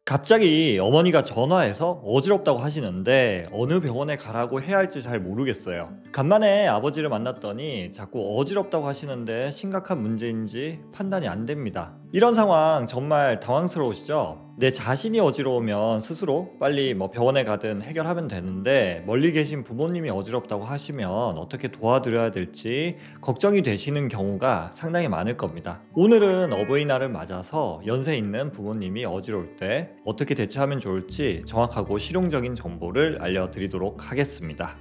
갑자기 어머니가 전화해서 어지럽다고 하시는데 어느 병원에 가라고 해야 할지 잘 모르겠어요. 간만에 아버지를 만났더니 자꾸 어지럽다고 하시는데 심각한 문제인지 판단이 안 됩니다. 이런 상황 정말 당황스러우시죠? 내 자신이 어지러우면 스스로 빨리 병원에 가든 해결하면 되는데 멀리 계신 부모님이 어지럽다고 하시면 어떻게 도와드려야 될지 걱정이 되시는 경우가 상당히 많을 겁니다. 오늘은 어버이날을 맞아서 연세 있는 부모님이 어지러울 때 어떻게 대처하면 좋을지 정확하고 실용적인 정보를 알려드리도록 하겠습니다.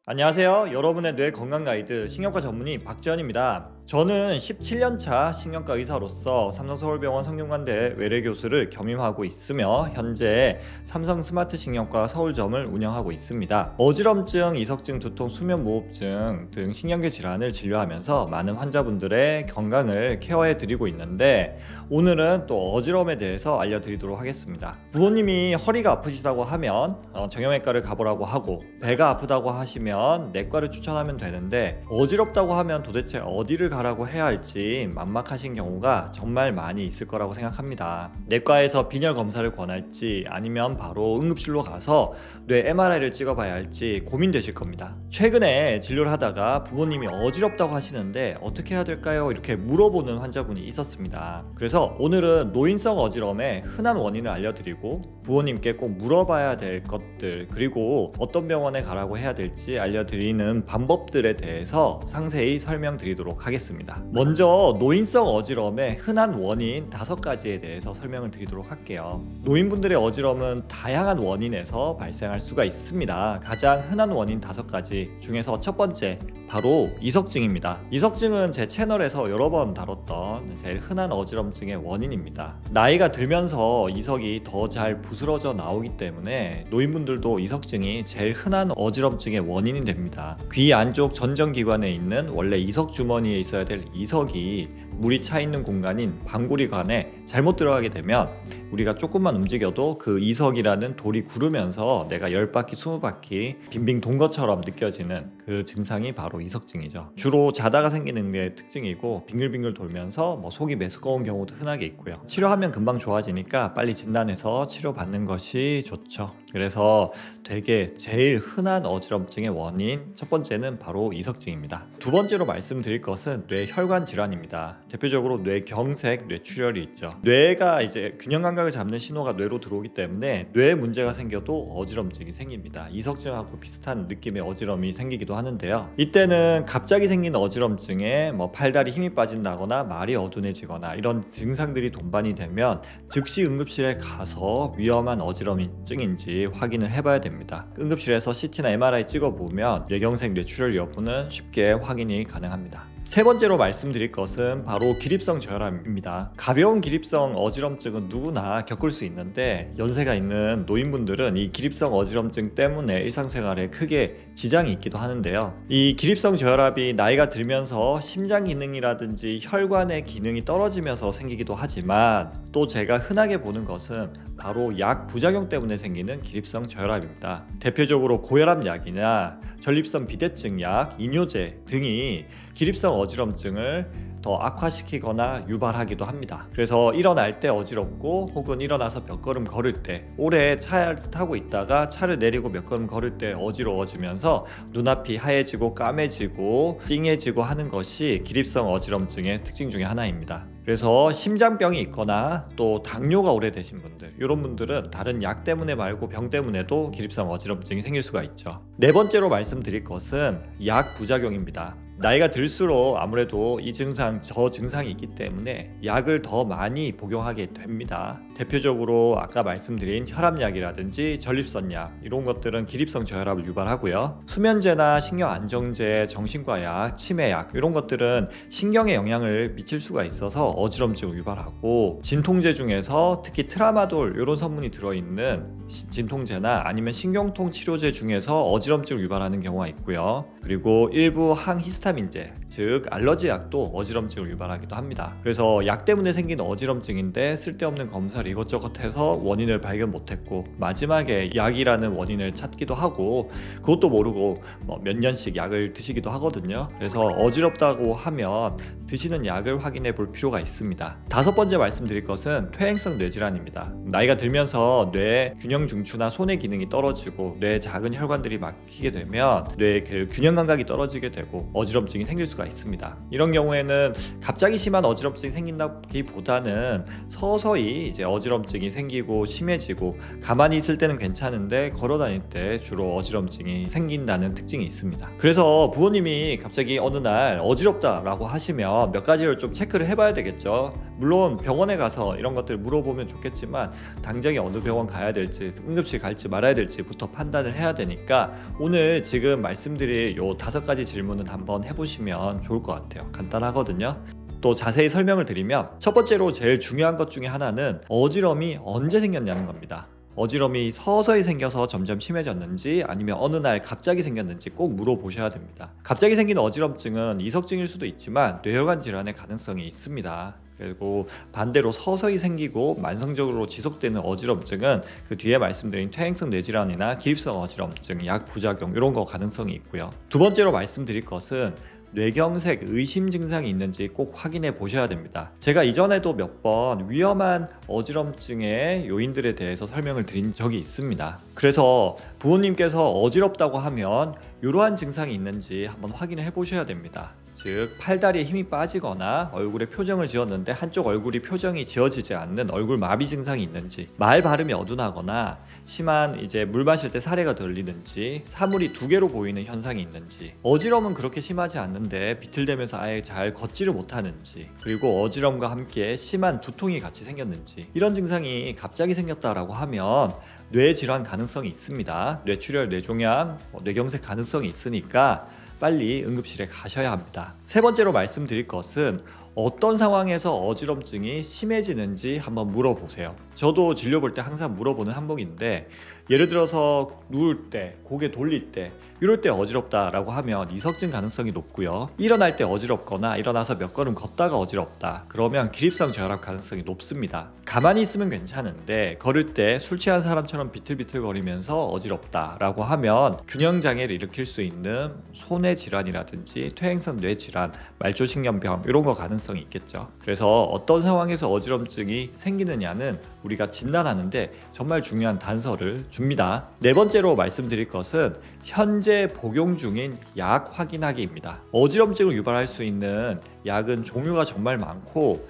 안녕하세요. 여러분의 뇌 건강 가이드 신경과 전문의 박지현입니다. 저는 17년차 신경과 의사로서 삼성서울병원 성균관대 외래교수를 겸임하고 있으며 현재 삼성 스마트 신경과 서울점을 운영하고 있습니다. 어지럼증, 이석증, 두통, 수면무호흡증 등 신경계 질환을 진료하면서 많은 환자분들의 건강을 케어해드리고 있는데 오늘은 또 어지러움에 대해서 알려드리도록 하겠습니다. 부모님이 허리가 아프시다고 하면 정형외과를 가보라고 하고 배가 아프다고 하시면 내과를 추천하면 되는데 어지럽다고 하면 도대체 어디를 가라고 해야 할지 막막하신 경우가 정말 많이 있을 거라고 생각합니다. 내과에서 빈혈 검사를 권할지 아니면 바로 응급실로 가서 뇌 MRI를 찍어봐야 할지 고민되실 겁니다. 최근에 진료를 하다가 부모님이 어지럽다고 하시는데 어떻게 해야 될까요? 이렇게 물어보는 환자분이 있었습니다. 그래서 오늘은 노인성 어지럼의 흔한 원인을 알려드리고 부모님께 꼭 물어봐야 될 것들 그리고 어떤 병원에 가라고 해야 될지 알려드리는 방법들에 대해서 상세히 설명드리도록 하겠습니다. 먼저 노인성 어지럼의 흔한 원인 5가지에 대해서 설명을 드리도록 할게요. 노인분들의 어지럼은 다양한 원인에서 발생할 수가 있습니다. 가장 흔한 원인 5가지 중에서 첫 번째 바로 이석증입니다. 이석증은 제 채널에서 여러 번 다뤘던 제일 흔한 어지럼증의 원인입니다. 나이가 들면서 이석이 더 잘 부스러져 나오기 때문에 노인분들도 이석증이 제일 흔한 어지럼증의 원인이 됩니다. 귀 안쪽 전정기관에 있는 원래 이석 주머니에 있어야 될 이석이 물이 차 있는 공간인 방구리관에 잘못 들어가게 되면 우리가 조금만 움직여도 그 이석이라는 돌이 구르면서 내가 10바퀴 20바퀴 빙빙 돈 것처럼 느껴지는 그 증상이 바로 이석증이죠. 주로 자다가 생기는 게 특징이고 빙글빙글 돌면서 속이 메스꺼운 경우도 흔하게 있고요. 치료하면 금방 좋아지니까 빨리 진단해서 치료받는 것이 좋죠. 그래서 되게 제일 흔한 어지럼증의 원인 첫 번째는 바로 이석증입니다. 두 번째로 말씀드릴 것은 뇌혈관 질환입니다. 대표적으로 뇌경색, 뇌출혈이 있죠. 뇌가 이제 균형 감각을 잡는 신호가 뇌로 들어오기 때문에 뇌에 문제가 생겨도 어지럼증이 생깁니다. 이석증하고 비슷한 느낌의 어지럼이 생기기도 하는데요. 이때는 갑자기 생긴 어지럼증에 팔다리 힘이 빠진다거나 말이 어둔해지거나 이런 증상들이 동반이 되면 즉시 응급실에 가서 위험한 어지럼증인지 확인을 해봐야 됩니다. 응급실에서 CT나 MRI 찍어보면 뇌경색, 뇌출혈 여부는 쉽게 확인이 가능합니다. 세 번째로 말씀드릴 것은 바로 기립성 저혈압입니다. 가벼운 기립성 어지럼증은 누구나 겪을 수 있는데 연세가 있는 노인분들은 이 기립성 어지럼증 때문에 일상생활에 크게 지장이 있기도 하는데요. 이 기립성 저혈압이 나이가 들면서 심장 기능이라든지 혈관의 기능이 떨어지면서 생기기도 하지만 또 제가 흔하게 보는 것은 바로 약 부작용 때문에 생기는 기립성 저혈압입니다. 대표적으로 고혈압 약이나 전립선 비대증 약, 이뇨제 등이 기립성 어지럼증을 더 악화시키거나 유발하기도 합니다. 그래서 일어날 때 어지럽고 혹은 일어나서 몇 걸음 걸을 때 오래 차를 타고 있다가 차를 내리고 몇 걸음 걸을 때 어지러워지면서 눈앞이 하얘지고 까매지고 띵해지고 하는 것이 기립성 어지럼증의 특징 중에 하나입니다. 그래서 심장병이 있거나 또 당뇨가 오래되신 분들 이런 분들은 다른 약 때문에 말고 병 때문에도 기립성 어지럼증이 생길 수가 있죠. 네 번째로 말씀드릴 것은 약 부작용입니다. 나이가 들수록 아무래도 이 증상, 저 증상이 있기 때문에 약을 더 많이 복용하게 됩니다. 대표적으로 아까 말씀드린 혈압약이라든지 전립선약 이런 것들은 기립성 저혈압을 유발하고요. 수면제나 신경안정제, 정신과약, 치매약 이런 것들은 신경에 영향을 미칠 수가 있어서 어지럼증을 유발하고 진통제 중에서 특히 트라마돌 이런 성분이 들어있는 진통제나 아니면 신경통 치료제 중에서 어지럼증을 유발하는 경우가 있고요. 그리고 일부 항히스타민제 즉 알러지 약도 어지럼증을 유발하기도 합니다. 그래서 약 때문에 생긴 어지럼증인데 쓸데없는 검사를 이것저것 해서 원인을 발견 못했고 마지막에 약이라는 원인을 찾기도 하고 그것도 모르고 몇 년씩 약을 드시기도 하거든요. 그래서 어지럽다고 하면 드시는 약을 확인해 볼 필요가 있습니다. 다섯 번째 말씀드릴 것은 퇴행성 뇌질환입니다. 나이가 들면서 뇌 균형 중추나 손의 기능이 떨어지고 뇌의 작은 혈관들이 막히게 되면 뇌의 그 균형 감각이 떨어지게 되고 어지럼증이 생길 수가 있습니다. 이런 경우에는 갑자기 심한 어지럼증이 생긴다기보다는 서서히 이제 어지럼증이 생기고 심해지고 가만히 있을 때는 괜찮은데 걸어 다닐 때 주로 어지럼증이 생긴다는 특징이 있습니다. 그래서 부모님이 갑자기 어느 날 어지럽다라고 하시면 몇 가지를 좀 체크를 해봐야 되겠죠. 물론 병원에 가서 이런 것들을 물어보면 좋겠지만 당장에 어느 병원 가야 될지 응급실 갈지 말아야 될지부터 판단을 해야 되니까 오늘 지금 말씀드릴 요 5가지 질문은 한번 해보시면 좋을 것 같아요. 간단하거든요. 또 자세히 설명을 드리면 첫 번째로 제일 중요한 것 중에 하나는 어지럼이 언제 생겼냐는 겁니다. 어지럼이 서서히 생겨서 점점 심해졌는지 아니면 어느 날 갑자기 생겼는지 꼭 물어보셔야 됩니다. 갑자기 생긴 어지럼증은 이석증일 수도 있지만 뇌혈관 질환의 가능성이 있습니다. 그리고 반대로 서서히 생기고 만성적으로 지속되는 어지럼증은 그 뒤에 말씀드린 퇴행성 뇌질환이나 기립성 어지럼증, 약 부작용 이런 거 가능성이 있고요. 두 번째로 말씀드릴 것은 뇌경색 의심 증상이 있는지 꼭 확인해 보셔야 됩니다. 제가 이전에도 몇 번 위험한 어지럼증의 요인들에 대해서 설명을 드린 적이 있습니다. 그래서 부모님께서 어지럽다고 하면 이러한 증상이 있는지 한번 확인을 해 보셔야 됩니다. 즉 팔다리에 힘이 빠지거나 얼굴에 표정을 지었는데 한쪽 얼굴이 표정이 지어지지 않는 얼굴 마비 증상이 있는지, 말 발음이 어둔하거나 심한 이제 물 마실 때 사례가 들리는지, 사물이 두 개로 보이는 현상이 있는지, 어지럼은 그렇게 심하지 않는데 비틀대면서 아예 잘 걷지를 못하는지, 그리고 어지럼과 함께 심한 두통이 같이 생겼는지, 이런 증상이 갑자기 생겼다라고 하면 뇌질환 가능성이 있습니다. 뇌출혈, 뇌종양, 뇌경색 가능성이 있으니까 빨리 응급실에 가셔야 합니다. 세 번째로 말씀드릴 것은 어떤 상황에서 어지럼증이 심해지는지 한번 물어보세요. 저도 진료 볼 때 항상 물어보는 항목인데 예를 들어서 누울 때, 고개 돌릴 때 이럴 때 어지럽다라고 하면 이석증 가능성이 높고요. 일어날 때 어지럽거나 일어나서 몇 걸음 걷다가 어지럽다 그러면 기립성 저혈압 가능성이 높습니다. 가만히 있으면 괜찮은데 걸을 때 술 취한 사람처럼 비틀비틀거리면서 어지럽다라고 하면 균형장애를 일으킬 수 있는 손의 질환이라든지 퇴행성 뇌질환, 말초신경병 이런 거 가능성이 있겠죠. 그래서 어떤 상황에서 어지럼증이 생기느냐는 우리가 진단하는데 정말 중요한 단서를 줍니다. 네 번째로 말씀드릴 것은 현재 복용 중인 약 확인하기입니다. 어지럼증을 유발할 수 있는 약은 종류가 정말 많고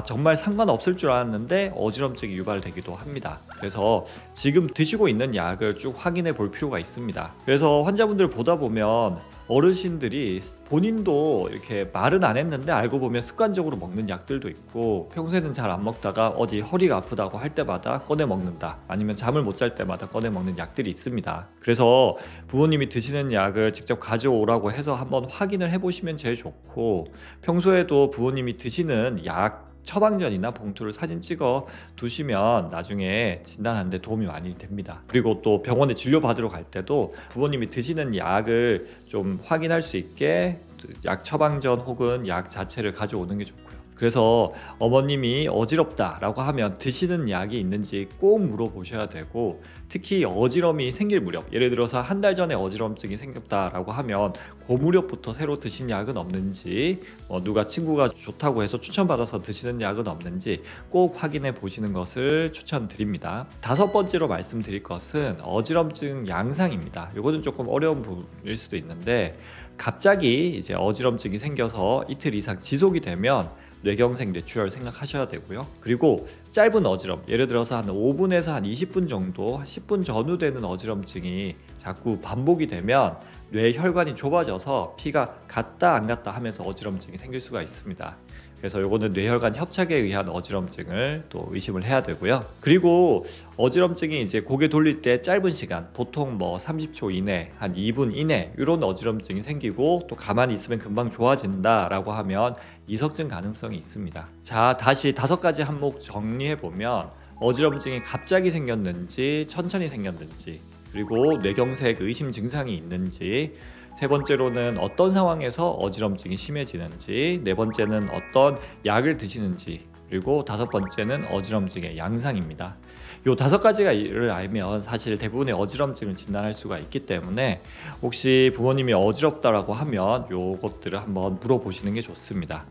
정말 상관없을 줄 알았는데 어지럼증이 유발되기도 합니다. 그래서 지금 드시고 있는 약을 쭉 확인해 볼 필요가 있습니다. 그래서 환자분들 보다 보면 어르신들이 본인도 이렇게 말은 안 했는데 알고 보면 습관적으로 먹는 약들도 있고 평소에는 잘 안 먹다가 어디 허리가 아프다고 할 때마다 꺼내 먹는다, 아니면 잠을 못 잘 때마다 꺼내 먹는 약들이 있습니다. 그래서 부모님이 드시는 약을 직접 가져오라고 해서 한번 확인을 해보시면 제일 좋고, 평소에도 부모님이 드시는 약 처방전이나 봉투를 사진 찍어 두시면 나중에 진단하는 데 도움이 많이 됩니다. 그리고 또 병원에 진료받으러 갈 때도 부모님이 드시는 약을 좀 확인할 수 있게 약 처방전 혹은 약 자체를 가져오는 게 좋고요. 그래서 어머님이 어지럽다라고 하면 드시는 약이 있는지 꼭 물어보셔야 되고, 특히 어지럼이 생길 무렵, 예를 들어서 한 달 전에 어지럼증이 생겼다라고 하면 그 무렵부터 새로 드신 약은 없는지, 누가 친구가 좋다고 해서 추천받아서 드시는 약은 없는지 꼭 확인해 보시는 것을 추천드립니다. 다섯 번째로 말씀드릴 것은 어지럼증 양상입니다. 이거는 조금 어려운 부분일 수도 있는데, 갑자기 이제 어지럼증이 생겨서 이틀 이상 지속이 되면 뇌경색, 뇌출혈 생각하셔야 되고요. 그리고 짧은 어지럼, 예를 들어서 한 5분에서 한 20분 정도, 10분 전후 되는 어지럼증이 자꾸 반복이 되면 뇌혈관이 좁아져서 피가 갔다 안 갔다 하면서 어지럼증이 생길 수가 있습니다. 그래서 요거는 뇌혈관 협착에 의한 어지럼증을 또 의심을 해야 되고요. 그리고 어지럼증이 이제 고개 돌릴 때 짧은 시간, 보통 30초 이내, 한 2분 이내 이런 어지럼증이 생기고 또 가만히 있으면 금방 좋아진다 라고 하면 이석증 가능성이 있습니다. 자, 다시 5가지 항목 정리해 보면 어지럼증이 갑자기 생겼는지 천천히 생겼는지, 그리고 뇌경색 의심 증상이 있는지, 세 번째로는 어떤 상황에서 어지럼증이 심해지는지, 네 번째는 어떤 약을 드시는지, 그리고 5번째는 어지럼증의 양상입니다. 요 5가지를 알면 사실 대부분의 어지럼증을 진단할 수가 있기 때문에 혹시 부모님이 어지럽다라고 하면 요것들을 한번 물어보시는 게 좋습니다.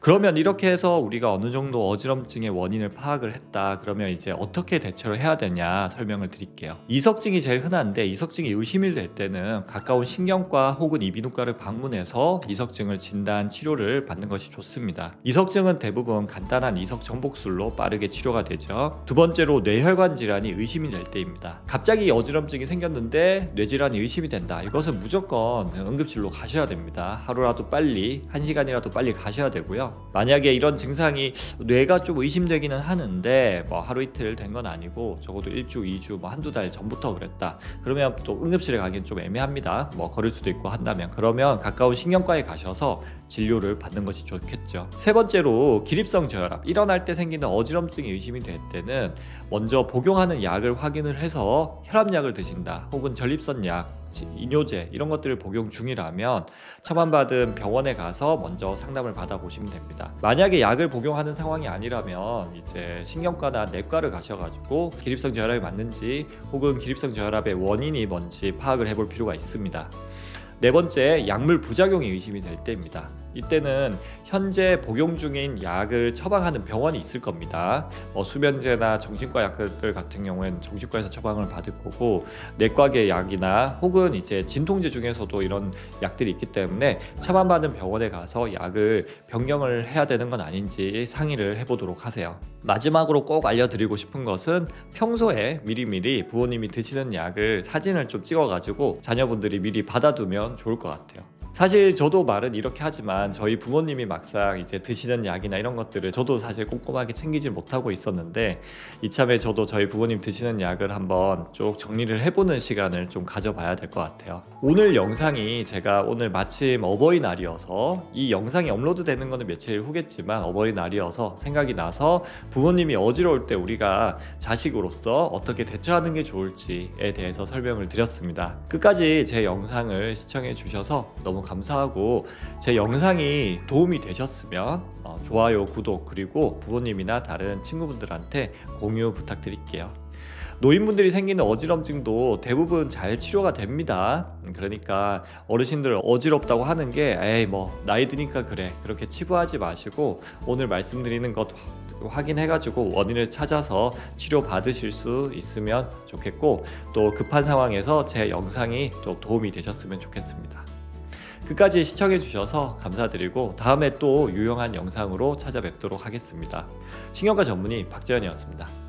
그러면 이렇게 해서 우리가 어느 정도 어지럼증의 원인을 파악을 했다. 그러면 이제 어떻게 대처를 해야 되냐 설명을 드릴게요. 이석증이 제일 흔한데 이석증이 의심이 될 때는 가까운 신경과 혹은 이비인후과를 방문해서 이석증을 진단 치료를 받는 것이 좋습니다. 이석증은 대부분 간단한 이석 정복술로 빠르게 치료가 되죠. 두 번째로 뇌혈관 질환이 의심이 될 때입니다. 갑자기 어지럼증이 생겼는데 뇌질환이 의심이 된다. 이것은 무조건 응급실로 가셔야 됩니다. 하루라도 빨리, 1시간이라도 빨리 가셔야 되고요. 만약에 이런 증상이 뇌가 좀 의심되기는 하는데 뭐 하루 이틀 된 건 아니고 적어도 1주, 2주, 뭐 한두 달 전부터 그랬다. 그러면 또 응급실에 가기는 좀 애매합니다. 뭐 걸을 수도 있고 한다면 그러면 가까운 신경과에 가셔서 진료를 받는 것이 좋겠죠. 세 번째로 기립성 저혈압, 일어날 때 생기는 어지럼증이 의심이 될 때는 먼저 복용하는 약을 확인을 해서 혈압약을 드신다 혹은 전립선 약, 이뇨제 이런 것들을 복용 중이라면 처방받은 병원에 가서 먼저 상담을 받아보시면 됩니다. 만약에 약을 복용하는 상황이 아니라면 이제 신경과나 내과를 가셔가지고 기립성 저혈압이 맞는지 혹은 기립성 저혈압의 원인이 뭔지 파악을 해볼 필요가 있습니다. 네 번째, 약물 부작용이 의심이 될 때입니다. 이때는 현재 복용 중인 약을 처방하는 병원이 있을 겁니다. 수면제나 정신과 약들 같은 경우에는 정신과에서 처방을 받을 거고 내과계 약이나 혹은 이제 진통제 중에서도 이런 약들이 있기 때문에 처방받은 병원에 가서 약을 변경을 해야 되는 건 아닌지 상의를 해보도록 하세요. 마지막으로 꼭 알려드리고 싶은 것은 평소에 미리미리 부모님이 드시는 약을 사진을 좀 찍어가지고 자녀분들이 미리 받아두면 좋을 것 같아요. 사실 저도 말은 이렇게 하지만 저희 부모님이 막상 이제 드시는 약이나 이런 것들을 저도 사실 꼼꼼하게 챙기질 못하고 있었는데 이참에 저도 저희 부모님 드시는 약을 한번 쭉 정리를 해보는 시간을 좀 가져봐야 될 것 같아요. 오늘 영상이 제가 오늘 마침 어버이날이어서 이 영상이 업로드 되는 거는 며칠 후겠지만 어버이날이어서 생각이 나서 부모님이 어지러울 때 우리가 자식으로서 어떻게 대처하는 게 좋을지에 대해서 설명을 드렸습니다. 끝까지 제 영상을 시청해 주셔서 너무 감사하고 제 영상이 도움이 되셨으면 좋아요, 구독 그리고 부모님이나 다른 친구분들한테 공유 부탁드릴게요. 노인분들이 생기는 어지럼증도 대부분 잘 치료가 됩니다. 그러니까 어르신들 어지럽다고 하는 게 에이 뭐 나이 드니까 그래 그렇게 치부하지 마시고 오늘 말씀드리는 것 확인해가지고 원인을 찾아서 치료 받으실 수 있으면 좋겠고 또 급한 상황에서 제 영상이 또 도움이 되셨으면 좋겠습니다. 끝까지 시청해 주셔서 감사드리고 다음에 또 유용한 영상으로 찾아뵙도록 하겠습니다. 신경과 전문의 박재현이었습니다.